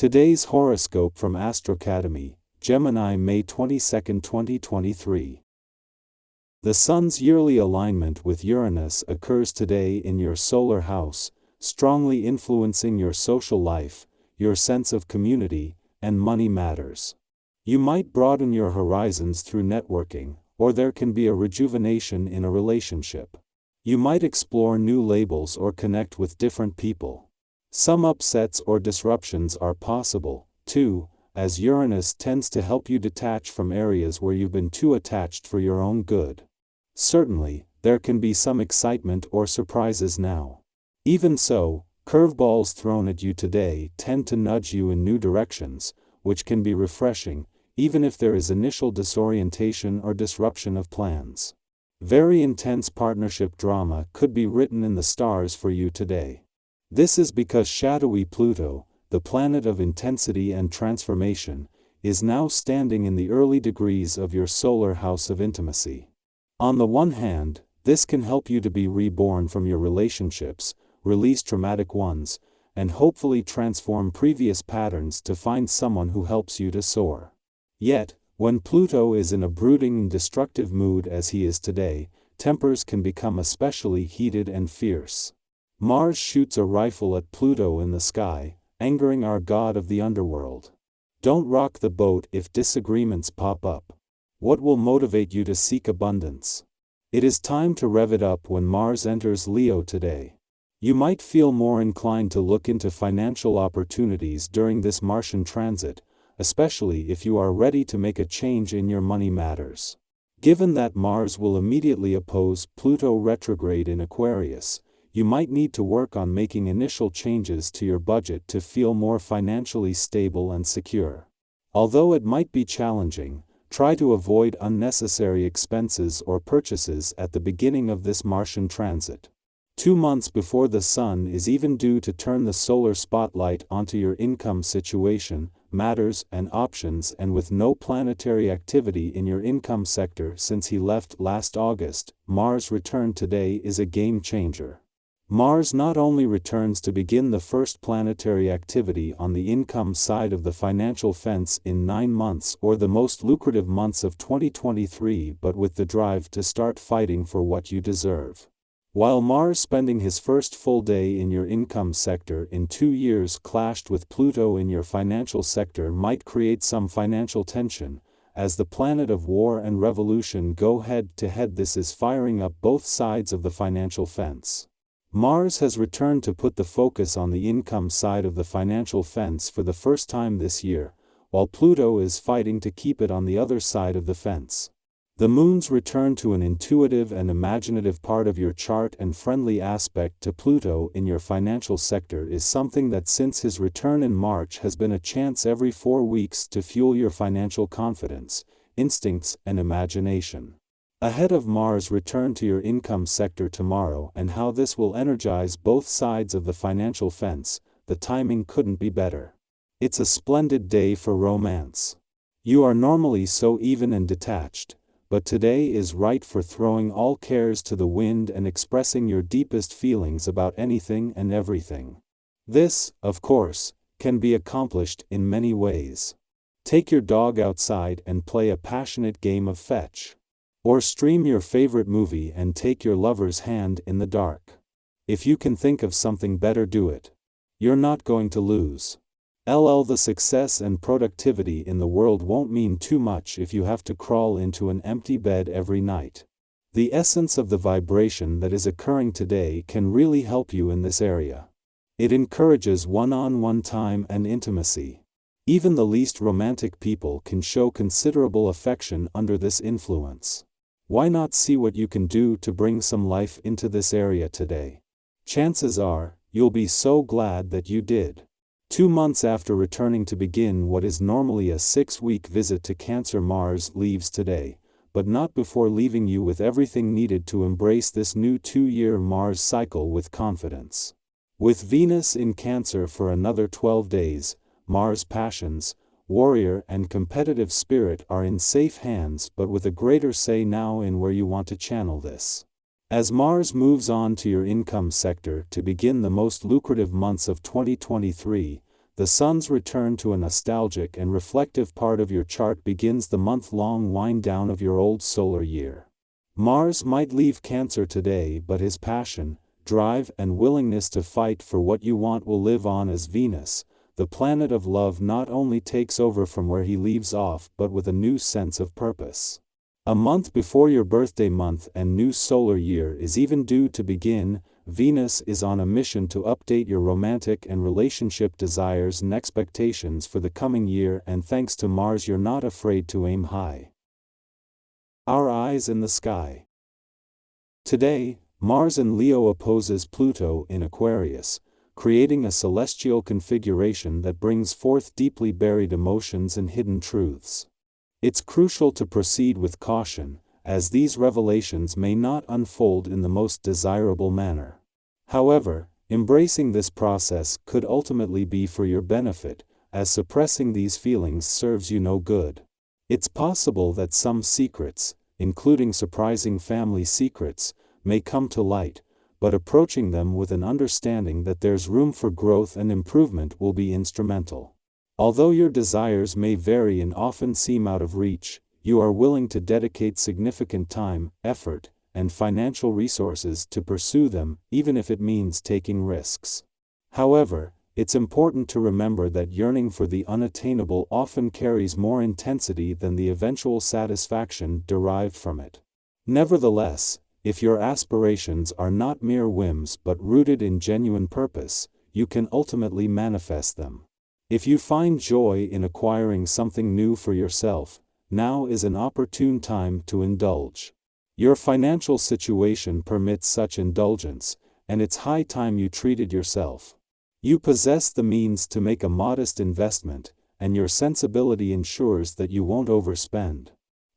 Today's horoscope from Astrocademy, Gemini, May 22, 2023. The Sun's yearly alignment with Uranus occurs today in your solar house, strongly influencing your social life, your sense of community, and money matters. You might broaden your horizons through networking, or there can be a rejuvenation in a relationship. You might explore new labels or connect with different people. Some upsets or disruptions are possible, too, as Uranus tends to help you detach from areas where you've been too attached for your own good. Certainly, there can be some excitement or surprises now. Even so, curveballs thrown at you today tend to nudge you in new directions, which can be refreshing, even if there is initial disorientation or disruption of plans. Very intense partnership drama could be written in the stars for you today. This is because shadowy Pluto, the planet of intensity and transformation, is now standing in the early degrees of your solar house of intimacy. On the one hand, this can help you to be reborn from your relationships, release traumatic ones, and hopefully transform previous patterns to find someone who helps you to soar. Yet, when Pluto is in a brooding and destructive mood as he is today, tempers can become especially heated and fierce. Mars shoots a rifle at Pluto in the sky, angering our god of the underworld. Don't rock the boat if disagreements pop up. What will motivate you to seek abundance? It is time to rev it up when Mars enters Leo today. You might feel more inclined to look into financial opportunities during this Martian transit, especially if you are ready to make a change in your money matters. Given that Mars will immediately oppose Pluto retrograde in Aquarius, you might need to work on making initial changes to your budget to feel more financially stable and secure. Although it might be challenging, try to avoid unnecessary expenses or purchases at the beginning of this Martian transit. 2 months before the Sun is even due to turn the solar spotlight onto your income situation, matters, and options, and with no planetary activity in your income sector since he left last August, Mars' return today is a game changer. Mars not only returns to begin the first planetary activity on the income side of the financial fence in 9 months or the most lucrative months of 2023, but with the drive to start fighting for what you deserve. While Mars spending his first full day in your income sector in 2 years clashed with Pluto in your financial sector might create some financial tension, as the planet of war and revolution go head-to-head. This is firing up both sides of the financial fence. Mars has returned to put the focus on the income side of the financial fence for the first time this year, while Pluto is fighting to keep it on the other side of the fence. The Moon's return to an intuitive and imaginative part of your chart and friendly aspect to Pluto in your financial sector is something that since his return in March has been a chance every 4 weeks to fuel your financial confidence, instincts, and imagination. Ahead of Mars' return to your income sector tomorrow and how this will energize both sides of the financial fence, the timing couldn't be better. It's a splendid day for romance. You are normally so even and detached, but today is right for throwing all cares to the wind and expressing your deepest feelings about anything and everything. This, of course, can be accomplished in many ways. Take your dog outside and play a passionate game of fetch. Or stream your favorite movie and take your lover's hand in the dark. If you can think of something better, do it. You're not going to lose. The success and productivity in the world won't mean too much if you have to crawl into an empty bed every night. The essence of the vibration that is occurring today can really help you in this area. It encourages one-on-one time and intimacy. Even the least romantic people can show considerable affection under this influence. Why not see what you can do to bring some life into this area today? Chances are, you'll be so glad that you did. 2 months after returning to begin what is normally a 6-week visit to Cancer, Mars leaves today, but not before leaving you with everything needed to embrace this new 2-year Mars cycle with confidence. With Venus in Cancer for another 12 days, Mars' passions, warrior and competitive spirit are in safe hands, but with a greater say now in where you want to channel this. As Mars moves on to your income sector to begin the most lucrative months of 2023, the Sun's return to a nostalgic and reflective part of your chart begins the month-long wind-down of your old solar year. Mars might leave Cancer today, but his passion, drive and willingness to fight for what you want will live on as Venus, the planet of love, not only takes over from where he leaves off but with a new sense of purpose. A month before your birthday month and new solar year is even due to begin, Venus is on a mission to update your romantic and relationship desires and expectations for the coming year, and thanks to Mars you're not afraid to aim high. Our eyes in the sky. Today, Mars in Leo opposes Pluto in Aquarius, creating a celestial configuration that brings forth deeply buried emotions and hidden truths. It's crucial to proceed with caution, as these revelations may not unfold in the most desirable manner. However, embracing this process could ultimately be for your benefit, as suppressing these feelings serves you no good. It's possible that some secrets, including surprising family secrets, may come to light, but approaching them with an understanding that there's room for growth and improvement will be instrumental. Although your desires may vary and often seem out of reach, you are willing to dedicate significant time, effort, and financial resources to pursue them, even if it means taking risks. However, it's important to remember that yearning for the unattainable often carries more intensity than the eventual satisfaction derived from it. Nevertheless, if your aspirations are not mere whims but rooted in genuine purpose, you can ultimately manifest them. If you find joy in acquiring something new for yourself, now is an opportune time to indulge. Your financial situation permits such indulgence, and it's high time you treated yourself. You possess the means to make a modest investment, and your sensibility ensures that you won't overspend.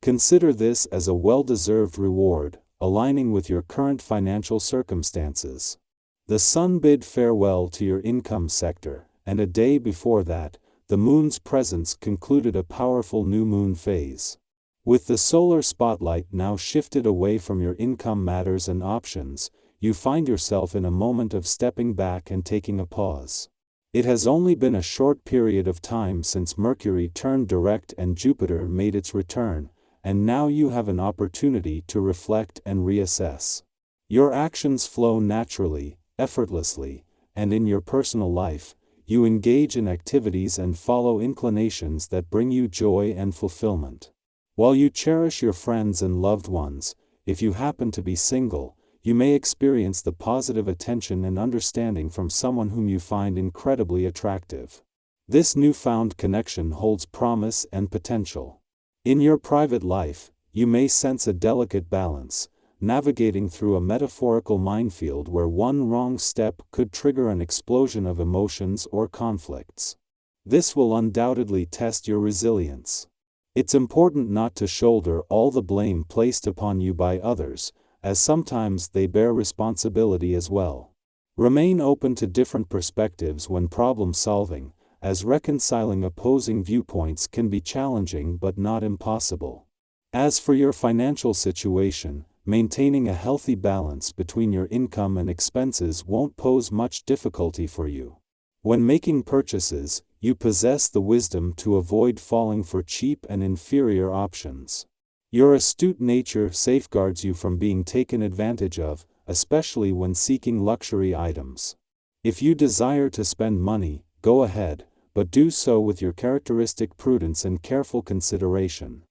Consider this as a well-deserved reward, aligning with your current financial circumstances. The Sun bid farewell to your income sector, and a day before that, the Moon's presence concluded a powerful new moon phase. With the solar spotlight now shifted away from your income matters and options, you find yourself in a moment of stepping back and taking a pause. It has only been a short period of time since Mercury turned direct and Jupiter made its return, and now you have an opportunity to reflect and reassess. Your actions flow naturally, effortlessly, and in your personal life, you engage in activities and follow inclinations that bring you joy and fulfillment. While you cherish your friends and loved ones, if you happen to be single, you may experience the positive attention and understanding from someone whom you find incredibly attractive. This newfound connection holds promise and potential. In your private life, you may sense a delicate balance, navigating through a metaphorical minefield where one wrong step could trigger an explosion of emotions or conflicts. This will undoubtedly test your resilience. It's important not to shoulder all the blame placed upon you by others, as sometimes they bear responsibility as well. Remain open to different perspectives when problem-solving, as reconciling opposing viewpoints can be challenging but not impossible. As for your financial situation, maintaining a healthy balance between your income and expenses won't pose much difficulty for you. When making purchases, you possess the wisdom to avoid falling for cheap and inferior options. Your astute nature safeguards you from being taken advantage of, especially when seeking luxury items. If you desire to spend money, go ahead, but do so with your characteristic prudence and careful consideration.